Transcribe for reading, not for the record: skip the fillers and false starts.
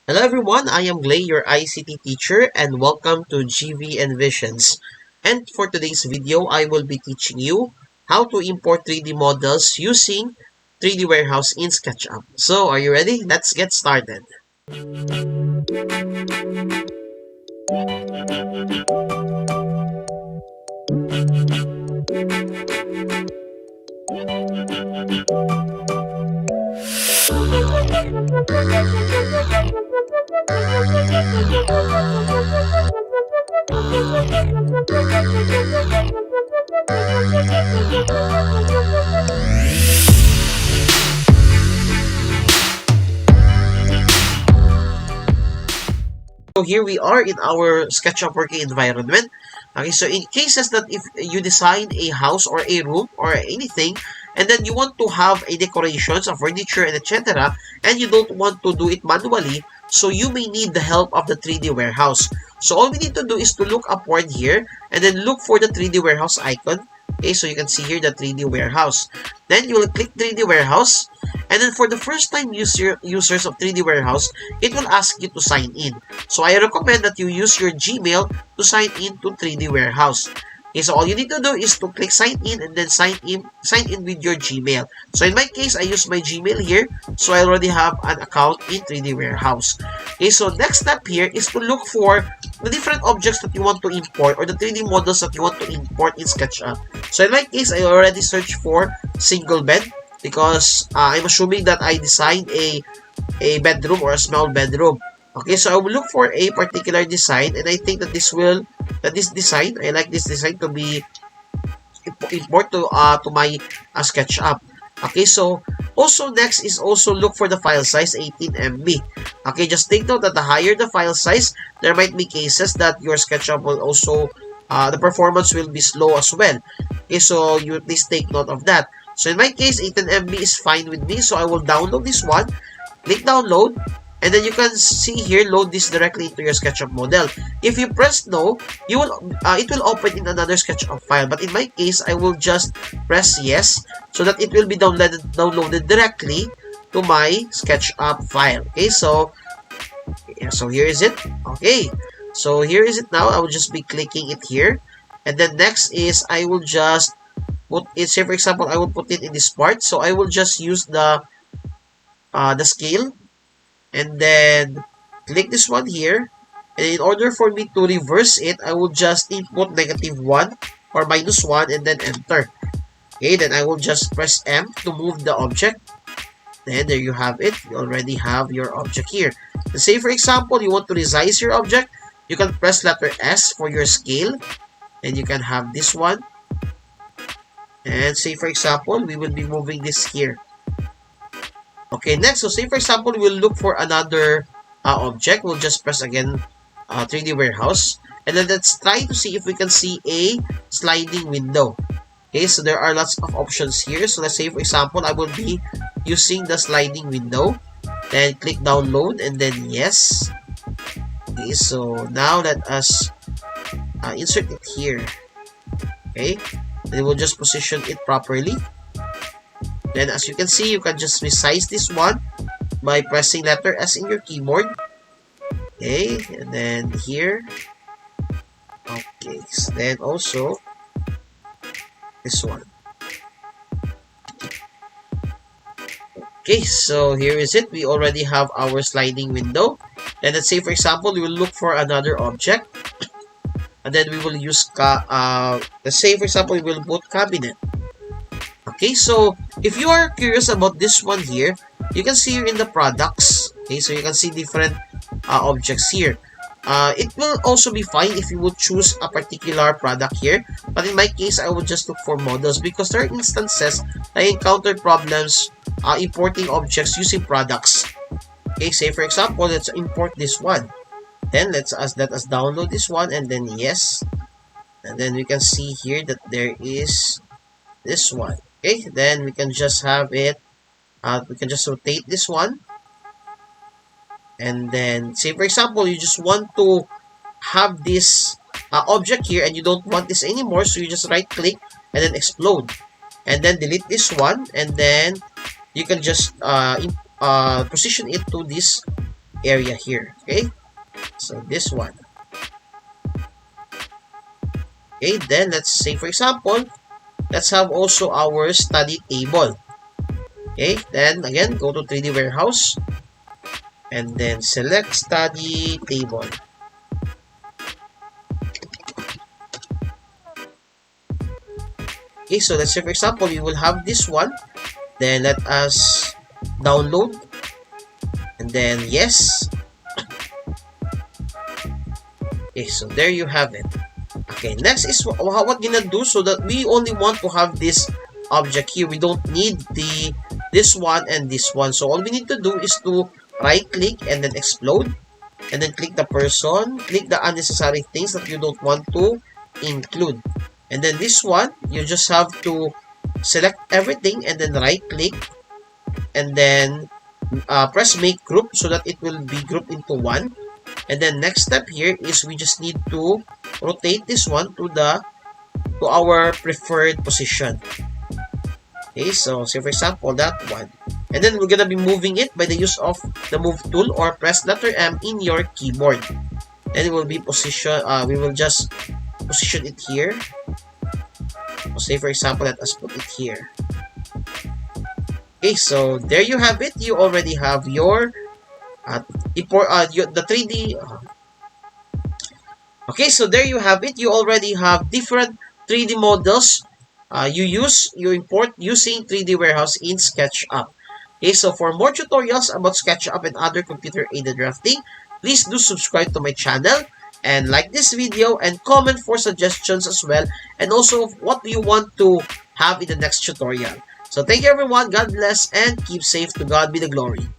Hello everyone, I am Glay, your ICT teacher, and welcome to GV Envisions. And for today's video, I will be teaching you how to import 3D models using 3D Warehouse in Sketchup. So, are you ready? Let's get started. So here we are in our SketchUp working environment. Okay, so in cases that if you design a house or a room or anything, and then you want to have a decorations, a furniture, and etc., and you don't want to do it manually, so you may need the help of the 3D warehouse. So all we need to do is to look upward here, and then look for the 3D warehouse icon. Okay, so you can see here the 3D warehouse. Then you will click 3D warehouse, and then for the first time users of 3D warehouse, it will ask you to sign in. So I recommend that you use your Gmail to sign in to 3D warehouse. Okay, so all you need to do is to click sign in and then sign in with your Gmail. So in my case, I use my Gmail here, so I already have an account in 3D warehouse. Okay, so next step here is to look for the different objects that you want to import or the 3D models that you want to import in SketchUp. So in my case, I already searched for single bed because I'm assuming that I designed a bedroom or a small bedroom. Okay, so I will look for a particular design, and I think that this design, I like this design to be import to my SketchUp. Okay, so also next is also look for the file size 18 MB. Okay, just take note that the higher the file size, there might be cases that your SketchUp will also the performance will be slow as well. Okay, so you please take note of that. So in my case, 18 MB is fine with me, so I will download this one, click download, and then you can see here, load this directly into your SketchUp model. If you press no, it will open in another SketchUp file. But in my case, I will just press yes, so that it will be downloaded directly to my SketchUp file. Okay, so here is it. Okay, so here is it now. I will just be clicking it here, and then next is I will just put it. Say for example, I will put it in this part. So I will just use the scale, and then click this one here, and in order for me to reverse it, I will just input -1 or -1 and then enter. Okay, then I will just press M to move the object. Then there you have it. You already have your object here. And say for example, you want to resize your object, you can press letter S for your scale, and you can have this one. And say for example, we will be moving this here. Okay, next, so say for example, we'll look for another object. We'll just press again 3D warehouse, and then let's try to see if we can see a sliding window. Okay, so there are lots of options here. So let's say for example, I will be using the sliding window. Then click download and then yes. Okay, so now let us insert it here. Okay, and we'll just position it properly. Then as you can see, you can just resize this one by pressing letter S in your keyboard. Okay, and then here. Okay, so then also this one. Okay, so here is it. We already have our sliding window. And let's say for example, we will look for another object. And then we will use, let's say for example, we will put cabinet. Okay, so if you are curious about this one here, you can see here in the products. Okay, so you can see different objects here. It will also be fine if you would choose a particular product here. But in my case, I would just look for models because there are instances I encountered problems importing objects using products. Okay, say for example, let's import this one. Then let us download this one, and then yes. And then we can see here that there is this one. Okay, then we can just have it, we can just rotate this one. And then, say for example, you just want to have this object here and you don't want this anymore, so you just right click and then explode. And then delete this one, and then you can just position it to this area here. Okay, so this one. Okay, then let's say for example, let's have also our study table. Okay, then again, go to 3D warehouse and then select study table. Okay, so let's say for example, we will have this one. Then let us download and then yes. Okay, so there you have it. Okay, next is what gonna do so that we only want to have this object here. We don't need this one and this one. So all we need to do is to right click and then explode and then click the person, click the unnecessary things that you don't want to include. And then this one, you just have to select everything and then right click and then press make group so that it will be grouped into one. And then next step here is we just need to rotate this one to our preferred position. Okay, so say for example that one. And then we're gonna be moving it by the use of the move tool or press letter M in your keyboard. Then it will be position. We will just position it here. So say for example, let us put it here. Okay, so there you have it. You already have your the 3D. Okay, so there you have it. You already have different 3D models. You import using 3D Warehouse in Sketchup. Okay, so for more tutorials about Sketchup and other computer-aided drafting, please do subscribe to my channel and like this video and comment for suggestions as well. And also, what do you want to have in the next tutorial? So thank you everyone. God bless and keep safe. To God be the glory.